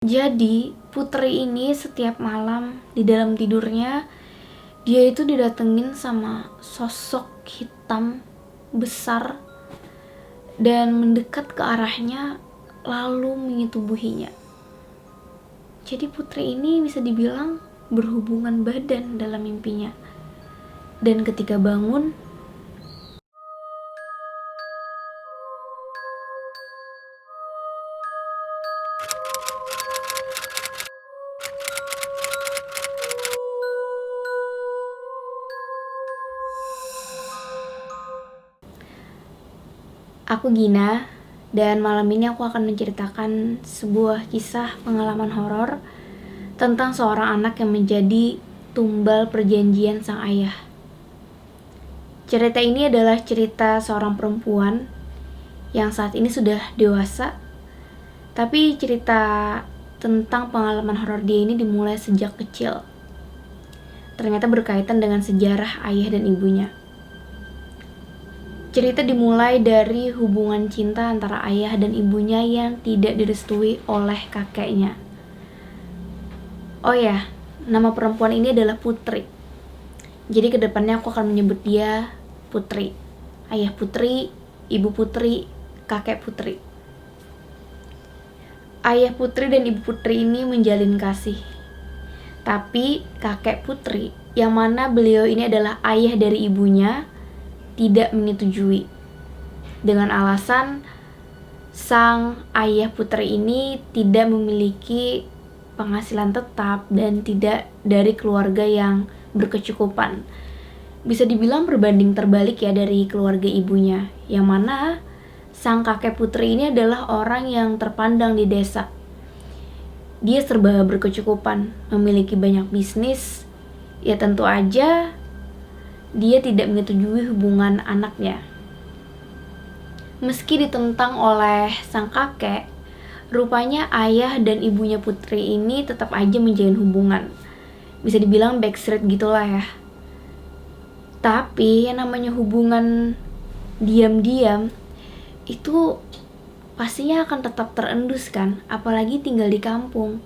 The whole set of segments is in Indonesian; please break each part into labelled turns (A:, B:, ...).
A: Jadi Putri ini setiap malam di dalam tidurnya dia itu didatengin sama sosok hitam besar dan mendekat ke arahnya lalu menyetubuhinya. Jadi Putri ini bisa dibilang berhubungan badan dalam mimpinya. Dan ketika bangun, aku Gina, dan malam ini aku akan menceritakan sebuah kisah pengalaman horor tentang seorang anak yang menjadi tumbal perjanjian sang ayah. Cerita ini adalah cerita seorang perempuan yang saat ini sudah dewasa, tapi cerita tentang pengalaman horor dia ini dimulai sejak kecil. Ternyata berkaitan dengan sejarah ayah dan ibunya. Cerita dimulai dari hubungan cinta antara ayah dan ibunya yang tidak direstui oleh kakeknya. Oh ya, nama perempuan ini adalah Putri. Jadi kedepannya aku akan menyebut dia Putri. Ayah Putri, ibu Putri, kakek Putri. Ayah Putri dan ibu Putri ini menjalin kasih. Tapi kakek Putri, yang mana beliau ini adalah ayah dari ibunya, tidak menyetujui. Dengan alasan sang ayah Putri ini tidak memiliki penghasilan tetap dan tidak dari keluarga yang berkecukupan. Bisa dibilang berbanding terbalik ya dari keluarga ibunya, yang mana sang kakek Putri ini adalah orang yang terpandang di desa. Dia serba berkecukupan, memiliki banyak bisnis. Ya tentu aja dia tidak menyetujui hubungan anaknya. Meski ditentang oleh sang kakek, rupanya ayah dan ibunya Putri ini tetap aja menjalin hubungan. Bisa dibilang backstreet gitulah ya. Tapi yang namanya hubungan diam-diam itu pastinya akan tetap terendus kan, apalagi tinggal di kampung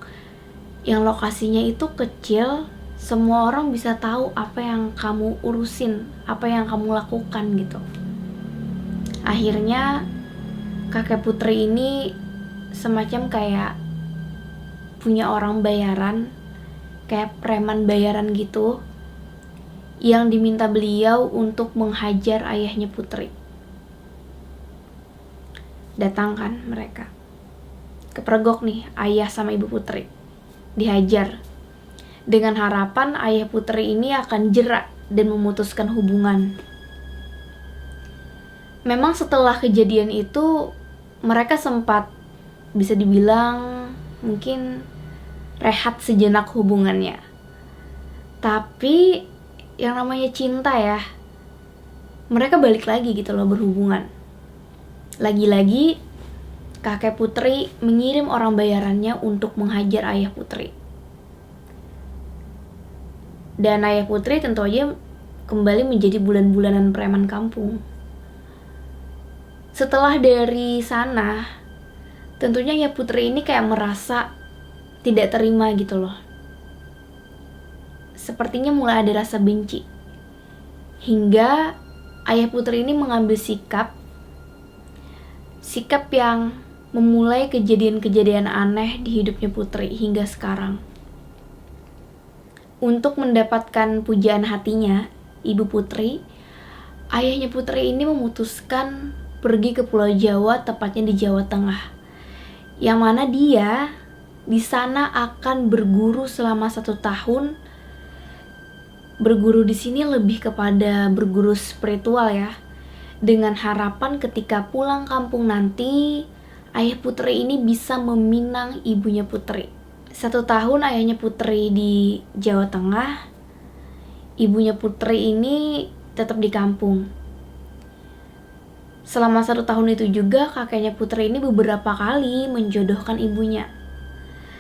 A: yang lokasinya itu kecil. Semua orang bisa tahu apa yang kamu urusin, apa yang kamu lakukan gitu. Akhirnya kakek Putri ini semacam kayak punya orang bayaran, kayak preman bayaran gitu, yang diminta beliau untuk menghajar ayahnya Putri. Datang kan mereka, kepergok nih ayah sama ibu Putri, dihajar. Dengan harapan ayah Putri ini akan jerak dan memutuskan hubungan. Memang setelah kejadian itu mereka sempat bisa dibilang mungkin rehat sejenak hubungannya. Tapi yang namanya cinta ya, mereka balik lagi gitu loh berhubungan. Lagi-lagi kakek Putri mengirim orang bayarannya untuk menghajar ayah Putri. Dan ayah Putri tentu aja kembali menjadi bulan-bulanan preman kampung. Setelah dari sana, tentunya ayah Putri ini kayak merasa tidak terima gitu loh. Sepertinya mulai ada rasa benci. Hingga ayah Putri ini mengambil sikap yang memulai kejadian-kejadian aneh di hidupnya Putri hingga sekarang. Untuk mendapatkan pujaan hatinya, ibu Putri, ayahnya Putri ini memutuskan pergi ke Pulau Jawa, tepatnya di Jawa Tengah. Yang mana dia di sana akan berguru selama 1 tahun. Berguru di sini lebih kepada berguru spiritual ya. Dengan harapan ketika pulang kampung nanti, ayah Putri ini bisa meminang ibunya Putri. 1 tahun ayahnya Putri di Jawa Tengah, ibunya Putri ini tetap di kampung. Selama 1 tahun itu juga kakeknya Putri ini beberapa kali menjodohkan ibunya.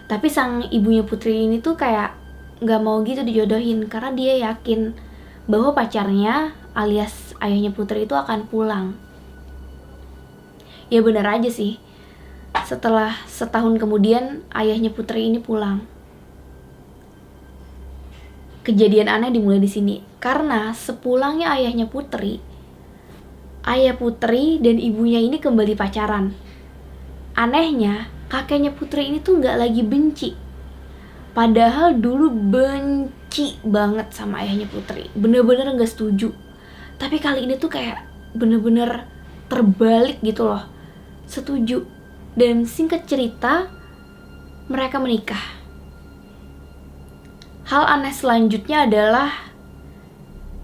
A: Tapi sang ibunya Putri ini tuh kayak gak mau gitu dijodohin, karena dia yakin bahwa pacarnya alias ayahnya Putri itu akan pulang. Ya benar aja sih, Setelah setahun kemudian, ayahnya Putri ini pulang. Kejadian aneh dimulai di sini, karena sepulangnya ayahnya Putri, ayah Putri dan ibunya ini kembali pacaran. Anehnya, kakeknya Putri ini tuh nggak lagi benci. Padahal dulu benci banget sama ayahnya Putri, bener-bener nggak setuju. Tapi kali ini tuh kayak bener-bener terbalik gitu loh, setuju. Dan singkat cerita, mereka menikah. Hal aneh selanjutnya adalah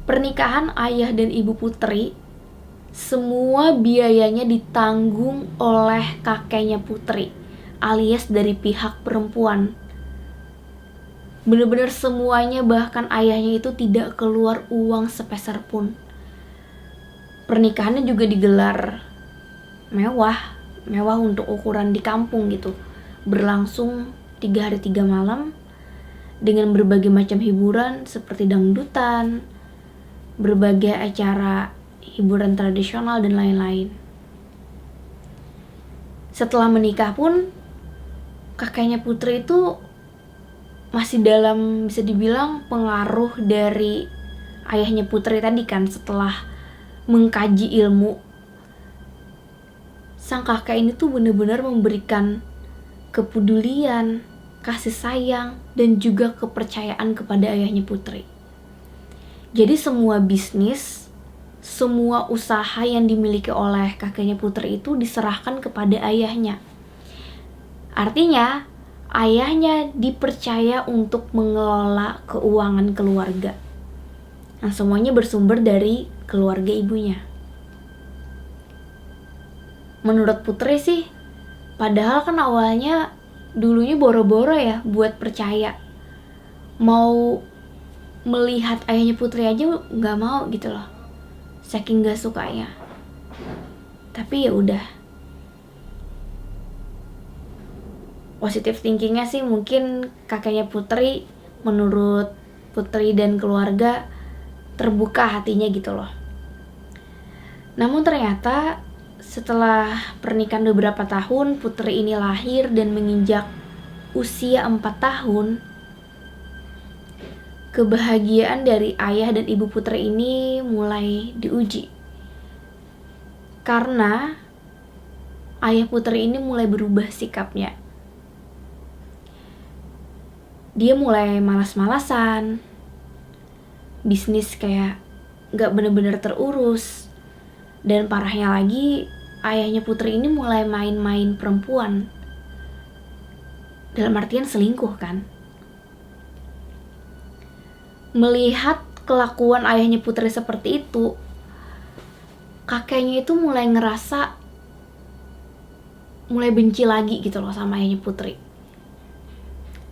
A: pernikahan ayah dan ibu Putri, semua biayanya ditanggung oleh kakeknya Putri, alias dari pihak perempuan. Bener-bener semuanya, bahkan ayahnya itu tidak keluar uang sepeser pun. Pernikahannya juga digelar mewah untuk ukuran di kampung gitu. Berlangsung 3 hari 3 malam dengan berbagai macam hiburan seperti dangdutan, berbagai acara hiburan tradisional dan lain-lain. Setelah menikah pun, kakeknya Putri itu masih dalam, bisa dibilang, pengaruh dari ayahnya Putri tadi kan. Setelah mengkaji ilmu, sang kakek ini tuh benar-benar memberikan kepedulian, kasih sayang, dan juga kepercayaan kepada ayahnya Putri. Jadi semua bisnis, semua usaha yang dimiliki oleh kakeknya Putri itu diserahkan kepada ayahnya. Artinya, ayahnya dipercaya untuk mengelola keuangan keluarga. Nah, semuanya bersumber dari keluarga ibunya. Menurut Putri sih, padahal kan awalnya dulunya boro-boro ya buat percaya. Mau melihat ayahnya Putri aja nggak mau gitu loh, saking nggak sukanya. Tapi ya udah, positive thinkingnya sih mungkin kakeknya Putri, menurut Putri dan keluarga, terbuka hatinya gitu loh. Namun ternyata setelah pernikahan beberapa tahun, Putri ini lahir dan menginjak usia 4 tahun. Kebahagiaan dari ayah dan ibu Putri ini mulai diuji. Karena ayah Putri ini mulai berubah sikapnya. Dia mulai malas-malasan, bisnis kayak gak bener-bener terurus. Dan parahnya lagi, ayahnya Putri ini mulai main-main perempuan. Dalam artian selingkuh kan. Melihat kelakuan ayahnya Putri seperti itu, kakeknya itu mulai ngerasa, mulai benci lagi gitu loh sama ayahnya Putri.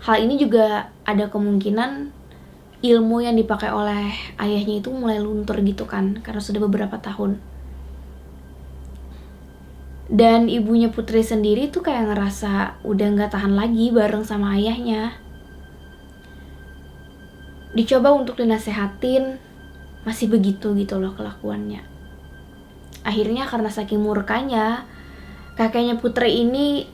A: Hal ini juga ada kemungkinan ilmu yang dipakai oleh ayahnya itu mulai luntur gitu kan, karena sudah beberapa tahun. Dan ibunya Putri sendiri tuh kayak ngerasa udah gak tahan lagi bareng sama ayahnya. Dicoba untuk dinasehatin, masih begitu gitu loh kelakuannya. Akhirnya karena saking murkanya, kakeknya Putri ini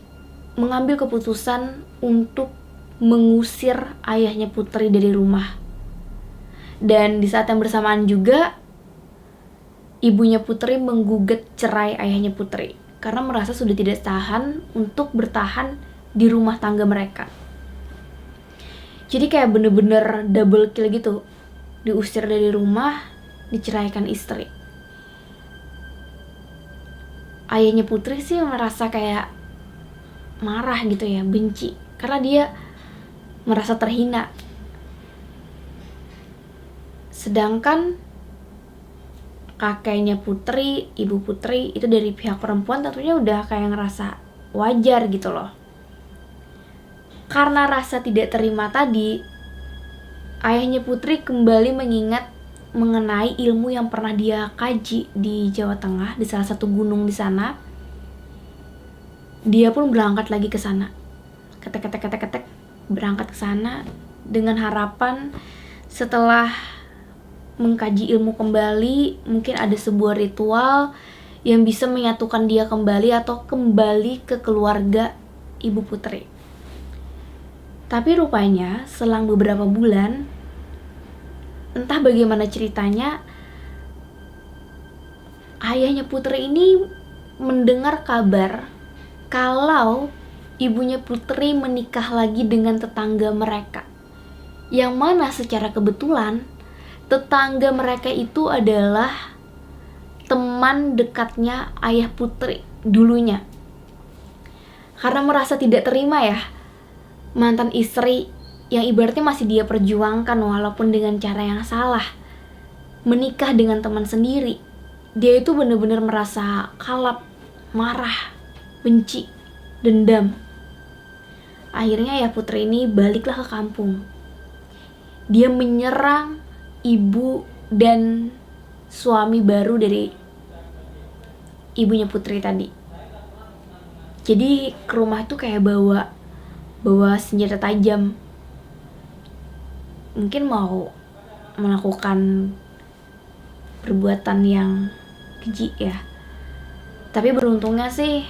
A: mengambil keputusan untuk mengusir ayahnya Putri dari rumah. Dan di saat yang bersamaan juga, ibunya Putri menggugat cerai ayahnya Putri karena merasa sudah tidak tahan untuk bertahan di rumah tangga mereka. Jadi kayak bener-bener double kill gitu. Diusir dari rumah, diceraikan istri. Ayahnya Putri sih merasa kayak marah gitu ya, benci. Karena dia merasa terhina. Sedangkan kakeknya Putri, ibu Putri itu dari pihak perempuan tentunya udah kayak ngerasa wajar gitu loh. Karena rasa tidak terima tadi, ayahnya Putri kembali mengingat mengenai ilmu yang pernah dia kaji di Jawa Tengah, di salah satu gunung di sana. Dia pun berangkat lagi ke sana. Ketek berangkat ke sana dengan harapan setelah mengkaji ilmu kembali, mungkin ada sebuah ritual yang bisa menyatukan dia kembali atau kembali ke keluarga Ibu Putri. Tapi rupanya selang beberapa bulan, entah bagaimana ceritanya, ayahnya Putri ini mendengar kabar kalau ibunya Putri menikah lagi dengan tetangga mereka. Yang mana secara kebetulan tetangga mereka itu adalah teman dekatnya ayah Putri dulunya. Karena merasa tidak terima ya, mantan istri yang ibaratnya masih dia perjuangkan walaupun dengan cara yang salah, menikah dengan teman sendiri. Dia itu benar-benar merasa kalap, marah, benci, dendam. Akhirnya ayah Putri ini baliklah ke kampung. Dia menyerang ibu dan suami baru dari ibunya Putri tadi. Jadi ke rumah tuh kayak bawa senjata tajam. Mungkin mau melakukan perbuatan yang keji ya. Tapi beruntungnya sih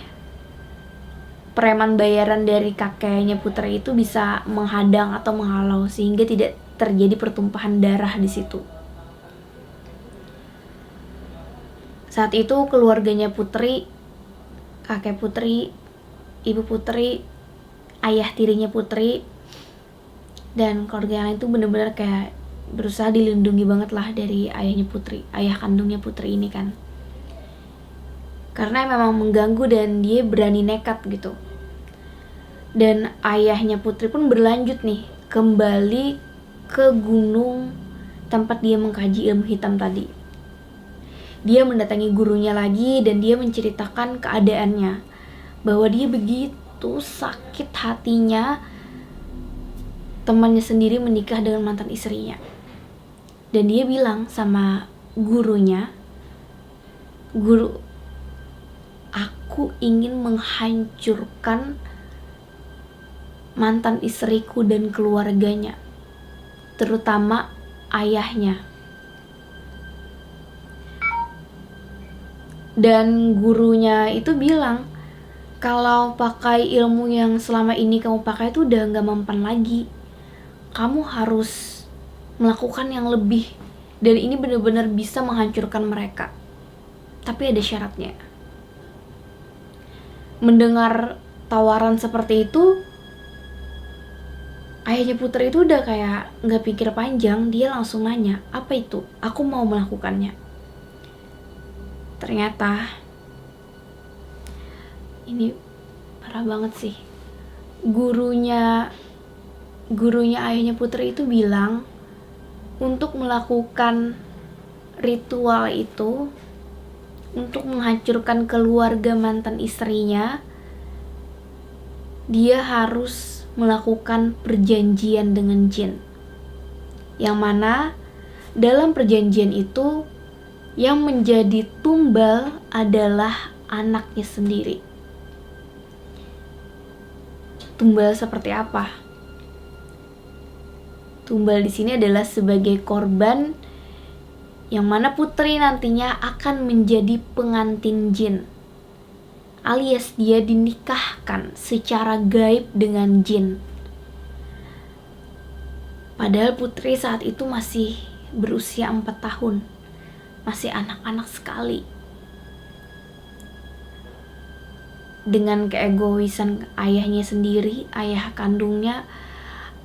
A: preman bayaran dari kakeknya Putri itu bisa menghadang atau menghalau sehingga tidak terjadi pertumpahan darah di situ. Saat itu keluarganya Putri, kakek Putri, ibu Putri, ayah tirinya Putri, dan keluarga yang lain itu benar-benar kayak berusaha dilindungi banget lah dari ayahnya Putri, ayah kandungnya Putri ini kan. Karena memang mengganggu dan dia berani nekat gitu. Dan ayahnya Putri pun berlanjut nih, kembali ke gunung tempat dia mengkaji ilmu hitam tadi. Dia mendatangi gurunya lagi dan dia menceritakan keadaannya, bahwa dia begitu sakit hatinya temannya sendiri menikah dengan mantan istrinya. Dan dia bilang sama gurunya, "Guru, aku ingin menghancurkan mantan istriku dan keluarganya, terutama ayahnya." Dan gurunya itu bilang, kalau pakai ilmu yang selama ini kamu pakai itu udah gak mempan lagi. Kamu harus melakukan yang lebih, dan ini benar-benar bisa menghancurkan mereka. Tapi ada syaratnya. Mendengar tawaran seperti itu, ayahnya Putri itu udah kayak gak pikir panjang, dia langsung nanya, "Apa itu? Aku mau melakukannya." Ternyata ini parah banget sih. Gurunya ayahnya Putri itu bilang untuk melakukan ritual itu, untuk menghancurkan keluarga mantan istrinya, dia harus melakukan perjanjian dengan jin. Yang mana dalam perjanjian itu yang menjadi tumbal adalah anaknya sendiri. Tumbal seperti apa? Tumbal di sini adalah sebagai korban yang mana Putri nantinya akan menjadi pengantin jin, alias dia dinikahkan secara gaib dengan jin. Padahal Putri saat itu masih berusia 4 tahun, masih anak-anak sekali. Dengan keegoisan ayahnya sendiri, ayah kandungnya,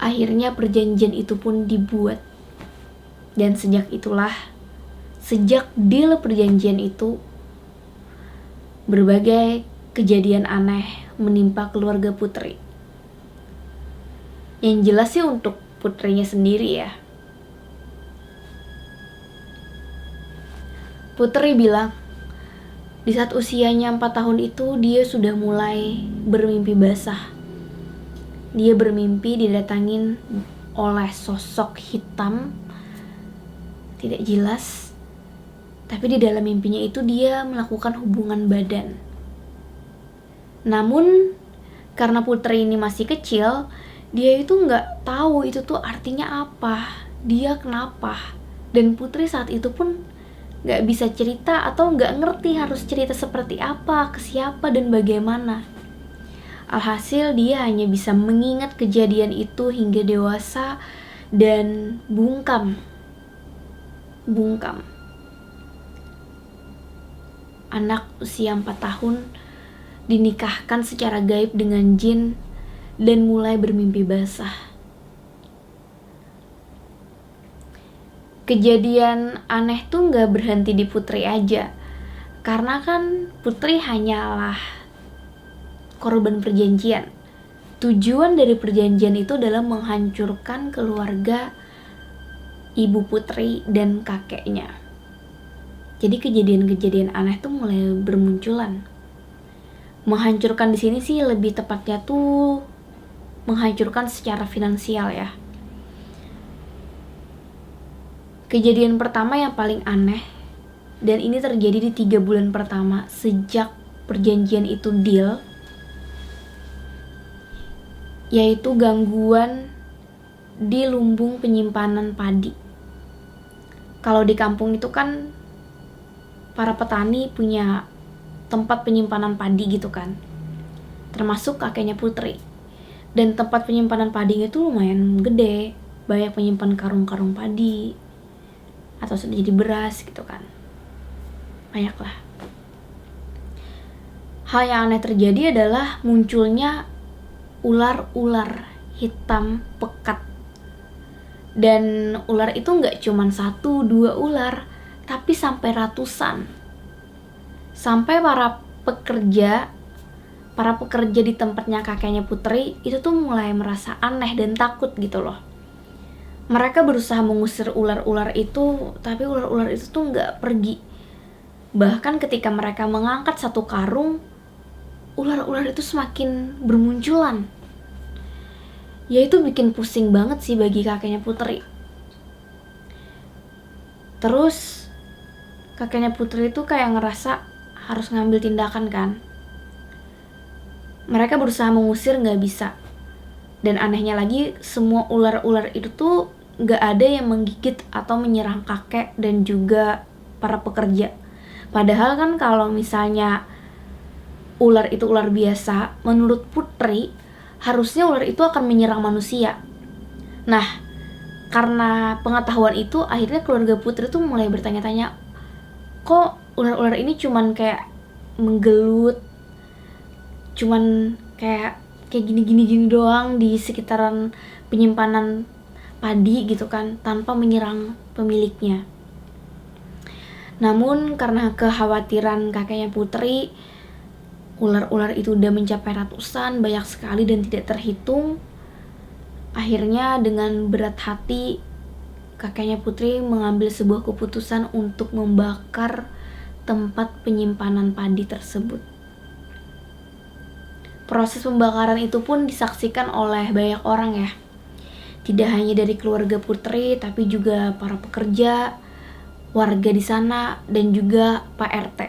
A: akhirnya perjanjian itu pun dibuat. Dan sejak deal perjanjian itu, berbagai kejadian aneh menimpa keluarga Putri. Yang jelas sih untuk putrinya sendiri ya. Putri bilang, di saat usianya 4 tahun itu dia sudah mulai bermimpi basah. Dia bermimpi didatangin oleh sosok hitam, tidak jelas. Tapi di dalam mimpinya itu dia melakukan hubungan badan. Namun karena Putri ini masih kecil, dia itu nggak tahu itu tuh artinya apa, dia kenapa. Dan Putri saat itu pun gak bisa cerita atau gak ngerti harus cerita seperti apa, ke siapa, dan bagaimana. Alhasil dia hanya bisa mengingat kejadian itu hingga dewasa dan bungkam. Anak usia 4 tahun dinikahkan secara gaib dengan jin dan mulai bermimpi basah. Kejadian aneh tuh gak berhenti di Putri aja, karena kan Putri hanyalah korban perjanjian. Tujuan dari perjanjian itu adalah menghancurkan keluarga ibu Putri dan kakeknya. Jadi kejadian-kejadian aneh tuh mulai bermunculan. Menghancurkan di sini sih lebih tepatnya tuh menghancurkan secara finansial ya. Kejadian pertama yang paling aneh, dan ini terjadi di 3 bulan pertama sejak perjanjian itu deal, yaitu gangguan di lumbung penyimpanan padi. Kalau di kampung itu kan para petani punya tempat penyimpanan padi gitu kan, termasuk kakeknya Putri. Dan tempat penyimpanan padinya itu lumayan gede, banyak menyimpan karung-karung padi atau sudah jadi beras gitu kan, banyak lah. Hal yang aneh terjadi adalah munculnya ular-ular hitam pekat. Dan ular itu gak cuma 1-2 ular, tapi sampai ratusan. Sampai para pekerja di tempatnya kakeknya Putri itu tuh mulai merasa aneh dan takut gitu loh. Mereka berusaha mengusir ular-ular itu, tapi ular-ular itu tuh gak pergi. Bahkan ketika mereka mengangkat satu karung, ular-ular itu semakin bermunculan. Ya itu bikin pusing banget sih bagi kakeknya Putri. Terus kakeknya Putri itu kayak ngerasa harus ngambil tindakan kan. Mereka berusaha mengusir gak bisa. Dan anehnya lagi, semua ular-ular itu tuh gak ada yang menggigit atau menyerang kakek dan juga para pekerja. Padahal kan kalau misalnya ular itu ular biasa, menurut Putri harusnya ular itu akan menyerang manusia. Nah, karena pengetahuan itu, akhirnya keluarga Putri tuh mulai bertanya-tanya, kok ular-ular ini cuman kayak menggelut, cuman kayak gini doang di sekitaran penyimpanan padi gitu kan, tanpa menyerang pemiliknya. Namun karena kekhawatiran kakeknya Putri, ular-ular itu udah mencapai ratusan, banyak sekali dan tidak terhitung. Akhirnya dengan berat hati, kakeknya Putri mengambil sebuah keputusan untuk membakar tempat penyimpanan padi tersebut. Proses pembakaran itu pun disaksikan oleh banyak orang ya. Tidak hanya dari keluarga Putri, tapi juga para pekerja, warga di sana, dan juga Pak RT.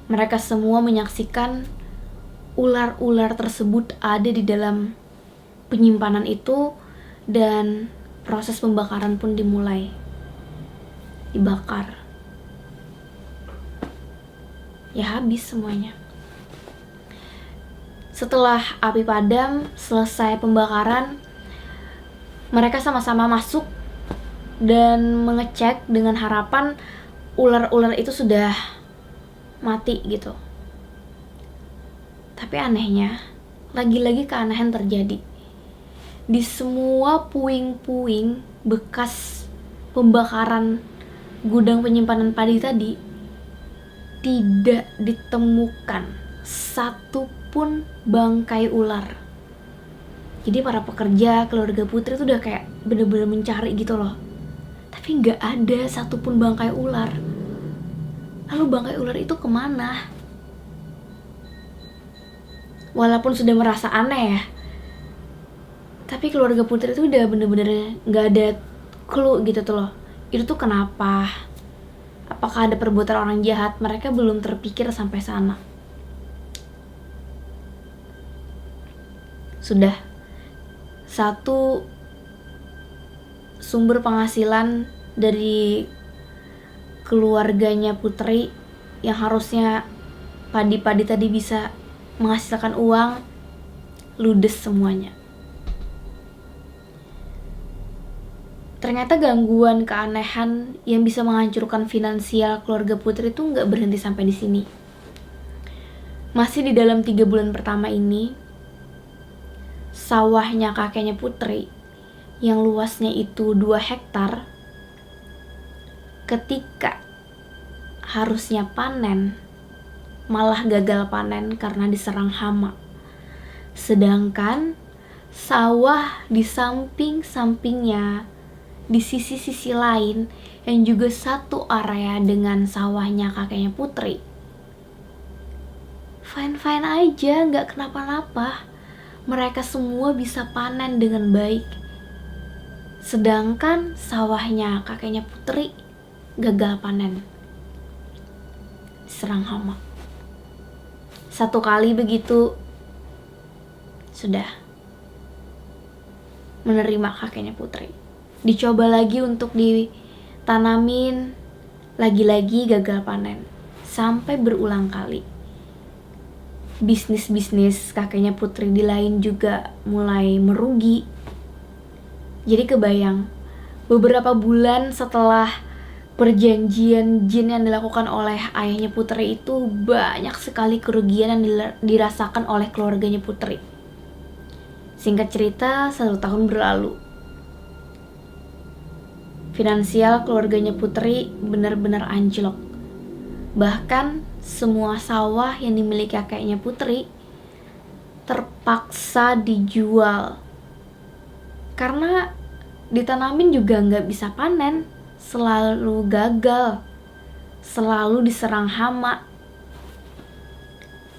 A: Mereka semua menyaksikan ular-ular tersebut ada di dalam penyimpanan itu, dan proses pembakaran pun dimulai. Dibakar. Ya habis semuanya. Setelah api padam, selesai pembakaran, mereka sama-sama masuk dan mengecek dengan harapan ular-ular itu sudah mati gitu. Tapi anehnya, lagi-lagi keanehan terjadi. Di semua puing-puing bekas pembakaran gudang penyimpanan padi tadi, tidak ditemukan satupun bangkai ular. Jadi para pekerja, keluarga Putri tuh udah kayak bener-bener mencari gitu loh, tapi gak ada satupun bangkai ular. Lalu bangkai ular itu kemana? Walaupun sudah merasa aneh ya, tapi keluarga Putri itu udah bener-bener gak ada clue gitu tuh loh. Itu tuh kenapa? Apakah ada perbuatan orang jahat? Mereka belum terpikir sampai sana. Sudah satu sumber penghasilan dari keluarganya Putri yang harusnya padi-padi tadi bisa menghasilkan uang, ludes semuanya. Ternyata gangguan keanehan yang bisa menghancurkan finansial keluarga Putri itu nggak berhenti sampai di sini. Masih di dalam 3 bulan pertama ini, sawahnya kakeknya Putri yang luasnya itu 2 hektar, ketika harusnya panen, malah gagal panen karena diserang hama. Sedangkan sawah di samping-sampingnya, di sisi-sisi lain yang juga satu area dengan sawahnya kakeknya Putri, fine-fine aja, gak kenapa-napa. Mereka semua bisa panen dengan baik. Sedangkan sawahnya kakeknya Putri gagal panen, diserang hama. Satu kali begitu sudah menerima kakeknya Putri. Dicoba lagi untuk ditanamin, lagi-lagi gagal panen. Sampai berulang kali. Bisnis-bisnis kakeknya Putri di lain juga mulai merugi. Jadi kebayang, beberapa bulan setelah perjanjian jin yang dilakukan oleh ayahnya Putri itu, banyak sekali kerugian yang dirasakan oleh keluarganya Putri. Singkat cerita, 1 tahun berlalu. Finansial keluarganya Putri benar-benar anjlok. Bahkan semua sawah yang dimiliki kakeknya Putri terpaksa dijual. Karena ditanamin juga nggak bisa panen, selalu gagal, selalu diserang hama.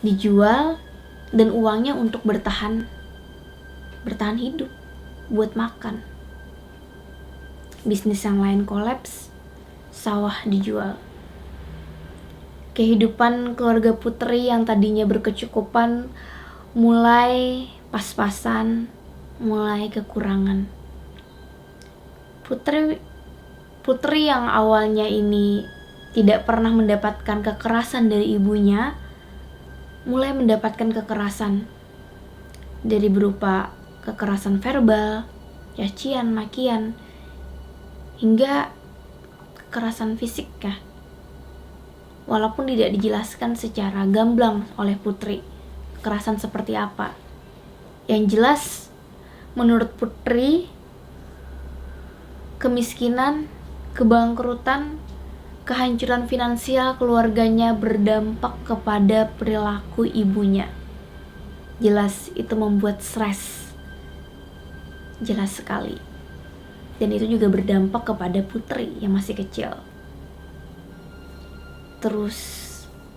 A: Dijual dan uangnya untuk bertahan hidup, buat makan. Bisnis yang lain kolaps, sawah dijual. Kehidupan keluarga Putri yang tadinya berkecukupan mulai pas-pasan, mulai kekurangan. Putri yang awalnya ini tidak pernah mendapatkan kekerasan dari ibunya, mulai mendapatkan kekerasan dari berupa kekerasan verbal, cacian, makian, hingga kekerasan fisik ya. Walaupun tidak dijelaskan secara gamblang oleh Putri kekerasan seperti apa. Yang jelas menurut Putri, kemiskinan, kebangkrutan, kehancuran finansial keluarganya berdampak kepada perilaku ibunya. Jelas itu membuat stres. Jelas sekali. Dan itu juga berdampak kepada Putri yang masih kecil. Terus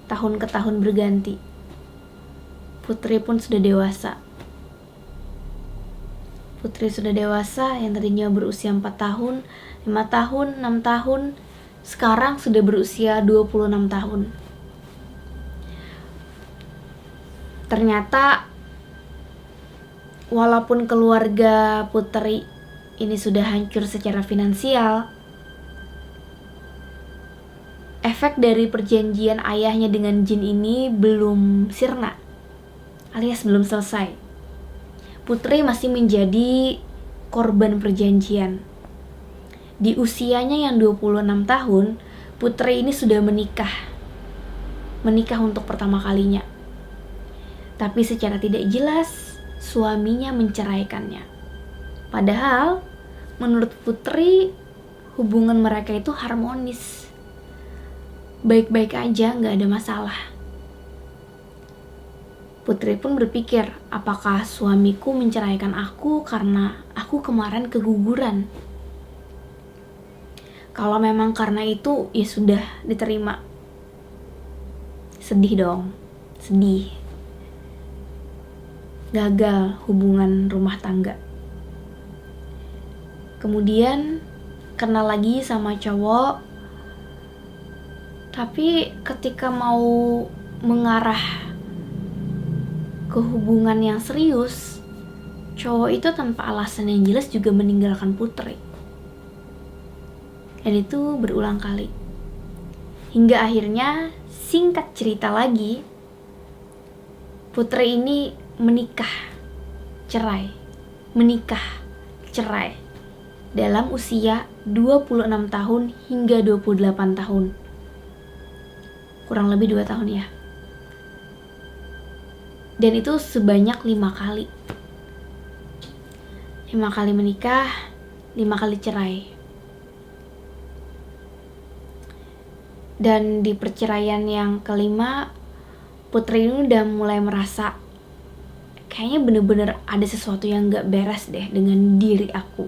A: tahun ke tahun berganti. Putri pun sudah dewasa. Putri sudah dewasa yang tadinya berusia 4 tahun, 5 tahun, 6 tahun, sekarang sudah berusia 26 tahun. Ternyata walaupun keluarga Putri ini sudah hancur secara finansial, efek dari perjanjian ayahnya dengan jin ini belum sirna, alias belum selesai. Putri masih menjadi korban perjanjian. Di usianya yang 26 tahun, Putri ini sudah menikah. Menikah untuk pertama kalinya. Tapi secara tidak jelas, suaminya menceraikannya. Padahal, menurut Putri, hubungan mereka itu harmonis. Baik-baik aja, gak ada masalah. Putri pun berpikir, apakah suamiku menceraikan aku karena aku kemarin keguguran? Kalau memang karena itu, ya sudah, diterima. Sedih dong, sedih. Gagal hubungan rumah tangga. Kemudian kenal lagi sama cowok, tapi ketika mau mengarah ke hubungan yang serius, cowok itu tanpa alasan yang jelas juga meninggalkan Putri. Dan itu berulang kali. Hingga akhirnya, singkat cerita lagi, Putri ini menikah, cerai, dalam usia 26 tahun hingga 28 tahun. Kurang lebih 2 tahun ya. Dan itu sebanyak 5 kali. 5 kali menikah, 5 kali cerai. Dan di perceraian yang kelima, Putri ini udah mulai merasa kayaknya bener-bener ada sesuatu yang gak beres deh dengan diri aku.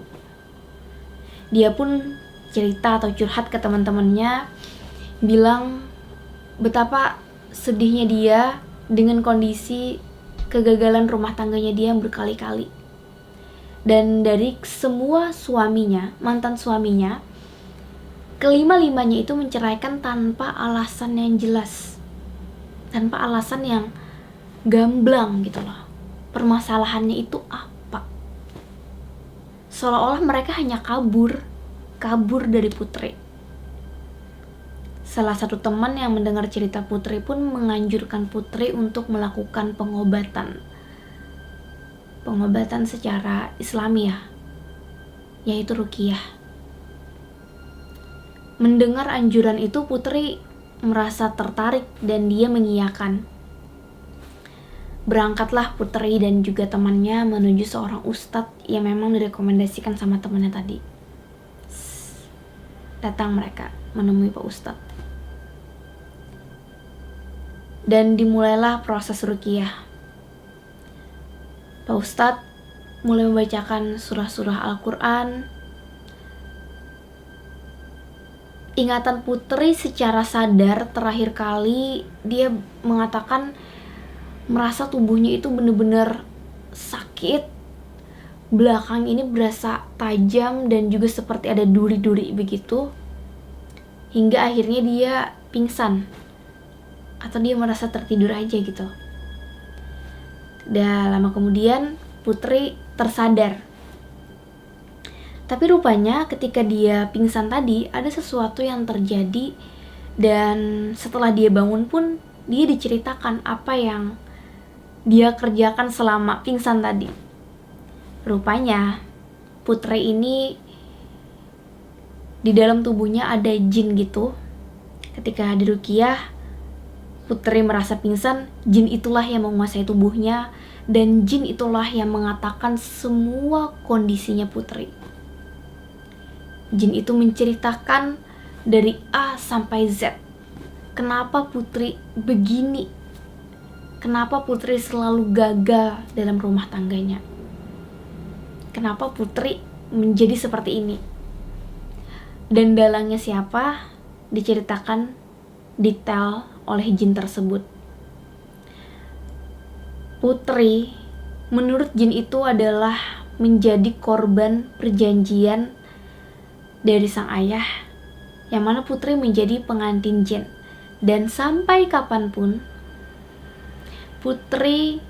A: Dia pun cerita atau curhat ke teman-temannya, bilang betapa sedihnya dia dengan kondisi kegagalan rumah tangganya dia yang berkali-kali. Dan dari semua suaminya, mantan suaminya, kelima-limanya itu menceraikan tanpa alasan yang jelas, tanpa alasan yang gamblang gitu loh. Permasalahannya itu apa? Seolah-olah mereka hanya kabur dari Putri. Salah satu teman yang mendengar cerita Putri pun menganjurkan Putri untuk melakukan pengobatan secara Islamiah, yaitu ruqyah. Mendengar anjuran itu, Putri merasa tertarik dan dia mengiyakan. Berangkatlah Putri dan juga temannya menuju seorang ustadz yang memang direkomendasikan sama temannya tadi. Datang mereka menemui Pak Ustadz. Dan dimulailah proses ruqyah. Pak Ustadz mulai membacakan surah-surah Al-Quran. Ingatan Putri secara sadar terakhir kali dia mengatakan merasa tubuhnya itu benar-benar sakit. Belakang ini berasa tajam dan juga seperti ada duri-duri begitu. Hingga akhirnya dia pingsan. Atau dia merasa tertidur aja gitu. Dan lama kemudian Putri tersadar. Tapi rupanya ketika dia pingsan tadi ada sesuatu yang terjadi. Dan setelah dia bangun pun dia diceritakan apa yang dia kerjakan selama pingsan tadi. Rupanya Putri ini di dalam tubuhnya ada jin gitu. Ketika diruqyah, Putri merasa pingsan, jin itulah yang menguasai tubuhnya. Dan jin itulah yang mengatakan semua kondisinya Putri. Jin itu menceritakan dari A sampai Z. Kenapa Putri begini? Kenapa Putri selalu gagal dalam rumah tangganya? Kenapa Putri menjadi seperti ini? Dan dalangnya siapa? Diceritakan detail oleh jin tersebut. Putri, menurut jin itu adalah menjadi korban perjanjian dari sang ayah, yang mana Putri menjadi pengantin jin. Dan sampai kapanpun Putri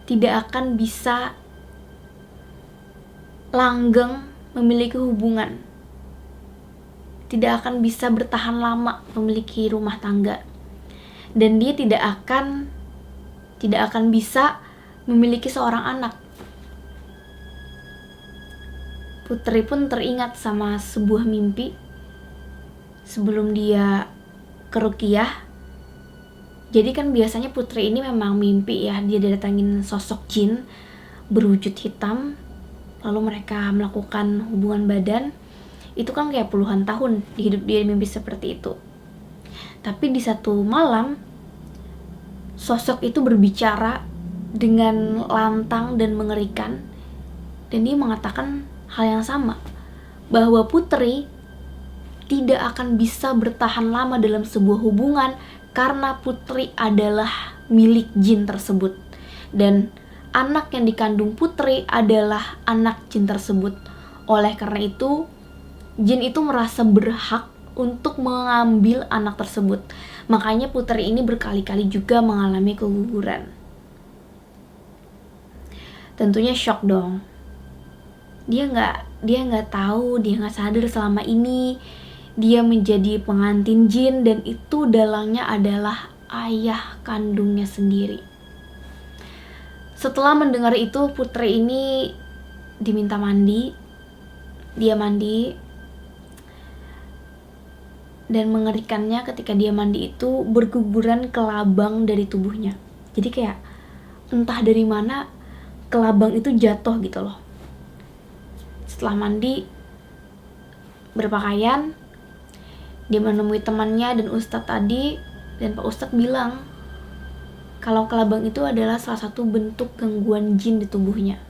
A: tidak akan bisa langgeng memiliki hubungan, tidak akan bisa bertahan lama memiliki rumah tangga, dan dia tidak akan bisa memiliki seorang anak. Putri pun teringat sama sebuah mimpi sebelum dia ke ruqyah. Jadi kan biasanya Putri ini memang mimpi ya, dia didatangin sosok jin berwujud hitam, lalu mereka melakukan hubungan badan. Itu kan kayak puluhan tahun di hidup dia mimpi seperti itu. Tapi di satu malam, sosok itu berbicara dengan lantang dan mengerikan. Dan dia mengatakan hal yang sama, bahwa Putri tidak akan bisa bertahan lama dalam sebuah hubungan karena Putri adalah milik jin tersebut. Dan anak yang dikandung Putri adalah anak jin tersebut. Oleh karena itu, jin itu merasa berhak untuk mengambil anak tersebut. Makanya Putri ini berkali-kali juga mengalami keguguran. Tentunya shock dong. Dia nggak tahu, dia nggak sadar selama ini dia menjadi pengantin jin, dan itu dalangnya adalah ayah kandungnya sendiri. Setelah mendengar itu, putri ini diminta mandi. Dia mandi, dan mengerikannya ketika dia mandi itu berguguran kelabang dari tubuhnya. Jadi kayak entah dari mana kelabang itu jatuh gitu loh. Setelah mandi, berpakaian, dia menemui temannya dan ustadz tadi, dan Pak Ustadz bilang kalau kelabang itu adalah salah satu bentuk gangguan jin di tubuhnya.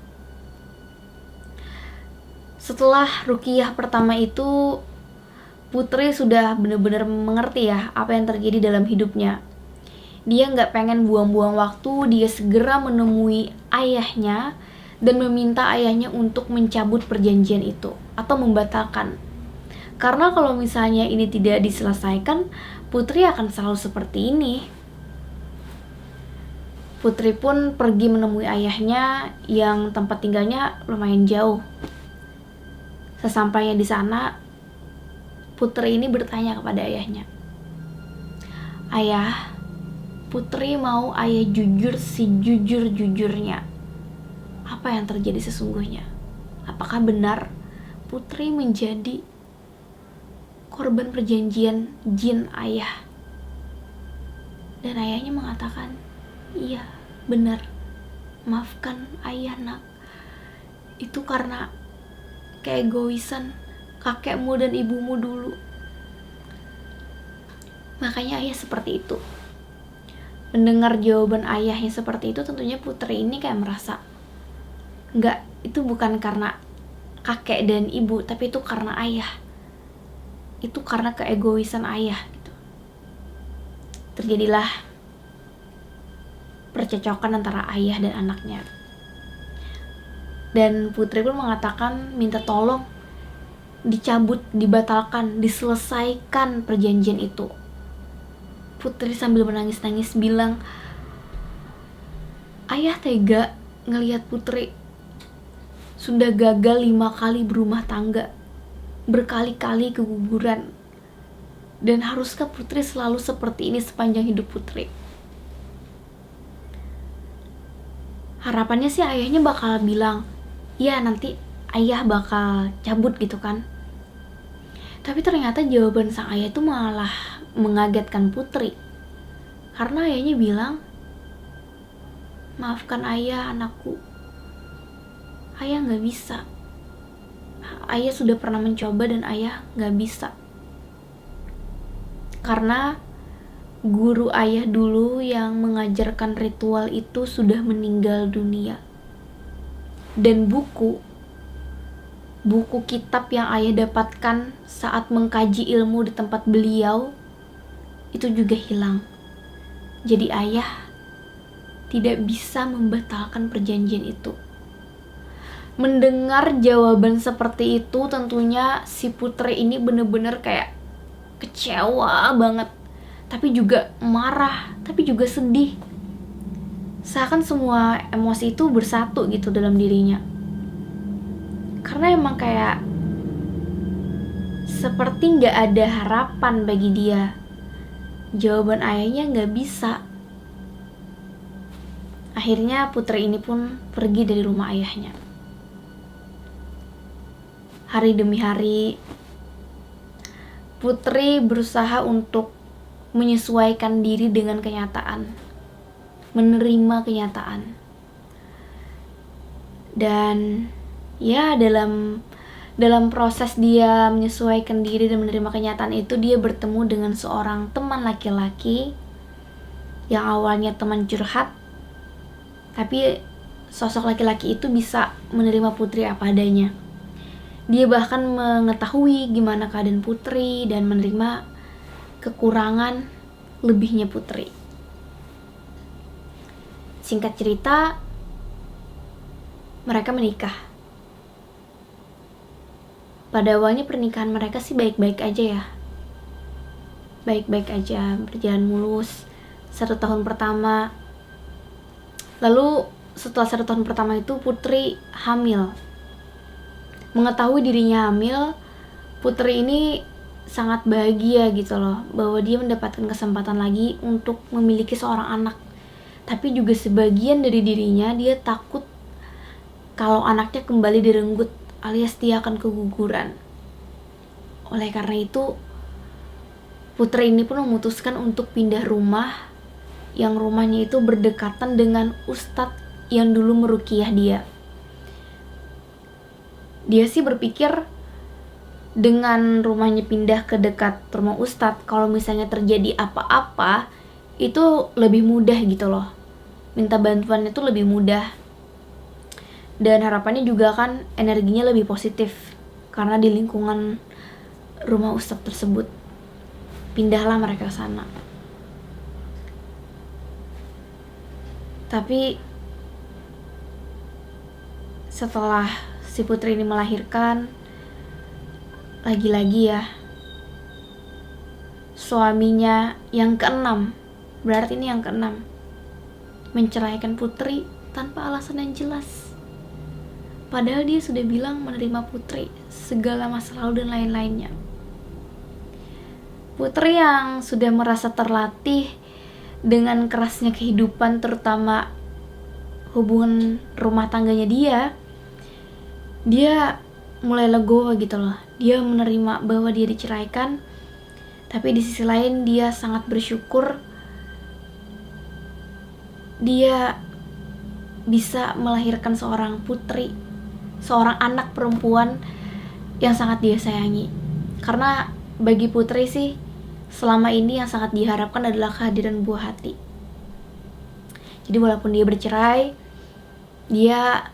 A: Setelah ruqyah pertama itu, putri sudah benar-benar mengerti ya apa yang terjadi dalam hidupnya. Dia nggak pengen buang-buang waktu, dia segera menemui ayahnya dan meminta ayahnya untuk mencabut perjanjian itu atau membatalkan. Karena kalau misalnya ini tidak diselesaikan, putri akan selalu seperti ini. Putri pun pergi menemui ayahnya yang tempat tinggalnya lumayan jauh. Sesampainya di sana, putri ini bertanya kepada ayahnya, "Ayah, putri mau ayah jujur sejujur-jujurnya. Apa yang terjadi sesungguhnya? Apakah benar putri menjadi korban perjanjian jin ayah?" Dan ayahnya mengatakan, "Iya, benar. Maafkan ayah, nak. Itu karena keegoisan kakekmu dan ibumu dulu. Makanya ayah seperti itu." Mendengar jawaban ayahnya seperti itu, tentunya putri ini kayak merasa enggak, itu bukan karena kakek dan ibu, tapi itu karena ayah. Itu karena keegoisan ayah gitu. Terjadilah percekcokan antara ayah dan anaknya. Dan putri pun mengatakan minta tolong dicabut, dibatalkan, diselesaikan perjanjian itu. Putri sambil menangis-nangis bilang, "Ayah tega ngelihat putri sudah gagal 5 kali berumah tangga, berkali-kali keguguran. Dan haruskah putri selalu seperti ini sepanjang hidup putri?" Harapannya sih ayahnya bakal bilang, "Ya nanti ayah bakal cabut," gitu kan. Tapi ternyata jawaban sang ayah itu malah mengagetkan putri. Karena ayahnya bilang, "Maafkan ayah, anakku. Ayah gak bisa. Ayah sudah pernah mencoba dan ayah gak bisa. Karena guru ayah dulu yang mengajarkan ritual itu sudah meninggal dunia. Dan buku kitab yang ayah dapatkan saat mengkaji ilmu di tempat beliau itu juga hilang. Jadi ayah tidak bisa membatalkan perjanjian itu." Mendengar jawaban seperti itu, tentunya si putri ini bener-bener kayak kecewa banget, tapi juga marah, tapi juga sedih. Seakan semua emosi itu bersatu gitu dalam dirinya. Karena emang kayak seperti gak ada harapan bagi dia. Jawaban ayahnya gak bisa. Akhirnya putri ini pun pergi dari rumah ayahnya. Hari demi hari, putri berusaha untuk menyesuaikan diri dengan kenyataan, menerima kenyataan. Dan ya dalam proses dia menyesuaikan diri dan menerima kenyataan itu, dia bertemu dengan seorang teman laki-laki yang awalnya teman curhat, tapi sosok laki-laki itu bisa menerima putri apa adanya. Dia bahkan mengetahui gimana keadaan putri dan menerima kekurangan lebihnya putri. Singkat cerita, mereka menikah. Pada awalnya pernikahan mereka sih baik-baik aja ya. Baik-baik aja, berjalan mulus 1 tahun pertama. Lalu setelah 1 tahun pertama itu putri hamil. Mengetahui dirinya hamil, putri ini sangat bahagia gitu loh, bahwa dia mendapatkan kesempatan lagi untuk memiliki seorang anak. Tapi juga sebagian dari dirinya dia takut kalau anaknya kembali direnggut alias dia akan keguguran. Oleh karena itu, putri ini pun memutuskan untuk pindah rumah, yang rumahnya itu berdekatan dengan ustadz yang dulu meruqyah dia. Dia sih berpikir dengan rumahnya pindah ke dekat rumah ustadz, kalau misalnya terjadi apa-apa itu lebih mudah gitu loh, minta bantuannya itu lebih mudah, dan harapannya juga kan energinya lebih positif karena di lingkungan rumah ustadz tersebut. Pindahlah mereka ke sana. Tapi setelah si putri ini melahirkan, lagi-lagi ya, suaminya yang keenam, berarti ini yang keenam, menceraikan putri tanpa alasan yang jelas. Padahal dia sudah bilang menerima putri, segala masa lalu dan lain-lainnya. Putri yang sudah merasa terlatih dengan kerasnya kehidupan, terutama hubungan rumah tangganya dia mulai legowo gitu loh. Dia menerima bahwa dia diceraikan, tapi di sisi lain dia sangat bersyukur dia bisa melahirkan seorang putri, seorang anak perempuan yang sangat dia sayangi. Karena bagi putri sih, selama ini yang sangat diharapkan adalah kehadiran buah hati. Jadi walaupun dia bercerai, dia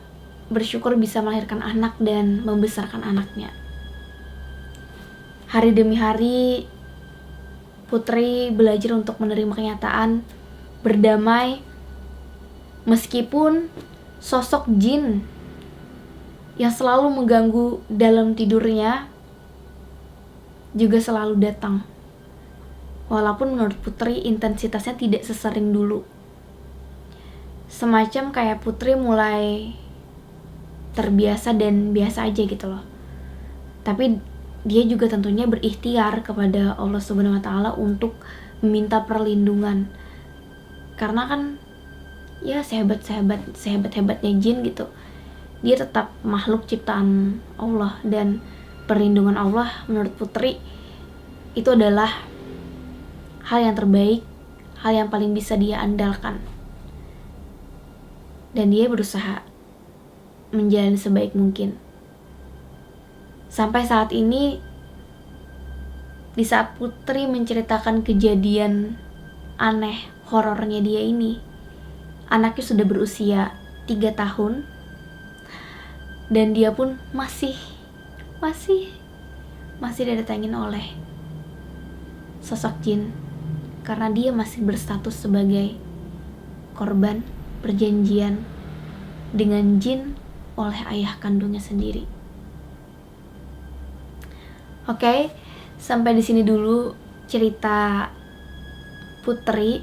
A: bersyukur bisa melahirkan anak dan membesarkan anaknya. Hari demi hari, putri belajar untuk menerima kenyataan, berdamai, meskipun sosok jin yang selalu mengganggu dalam tidurnya juga selalu datang. Walaupun menurut putri intensitasnya tidak sesering dulu. Semacam kayak putri mulai terbiasa dan biasa aja gitu loh. Tapi dia juga tentunya berikhtiar kepada Allah Subhanahu wa Ta'ala untuk meminta perlindungan. Karena kan ya sehebat-hebatnya jin gitu, dia tetap makhluk ciptaan Allah, dan perlindungan Allah menurut putri itu adalah hal yang terbaik, hal yang paling bisa dia andalkan. Dan dia berusaha menjalani sebaik mungkin. Sampai saat ini, di saat putri menceritakan kejadian aneh horornya dia ini, anaknya sudah berusia 3 tahun, dan dia pun masih didatangin oleh sosok jin, karena dia masih berstatus sebagai korban perjanjian dengan jin oleh ayah kandungnya sendiri. Oke, sampai di sini dulu cerita putri.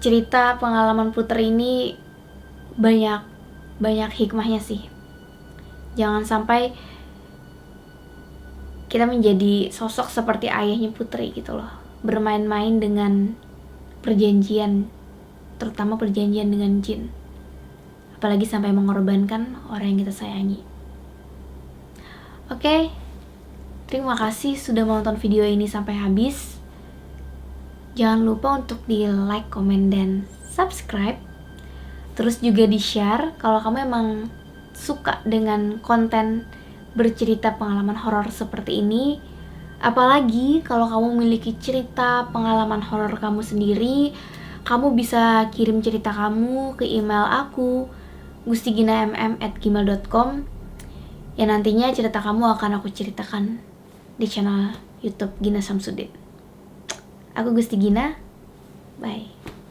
A: Cerita pengalaman putri ini banyak hikmahnya sih. Jangan sampai kita menjadi sosok seperti ayahnya putri gitu loh, bermain-main dengan perjanjian, terutama perjanjian dengan jin, apalagi sampai mengorbankan orang yang kita sayangi. Oke, terima kasih sudah menonton video ini sampai habis. Jangan lupa untuk di like, komen, dan subscribe. Terus juga di share kalau kamu emang suka dengan konten bercerita pengalaman horor seperti ini. Apalagi kalau kamu memiliki cerita pengalaman horor kamu sendiri, kamu bisa kirim cerita kamu ke email aku, gustiginamm@gmail.com, yang nantinya cerita kamu akan aku ceritakan di channel YouTube Gina Samsudin. Aku Gusti Gina, bye.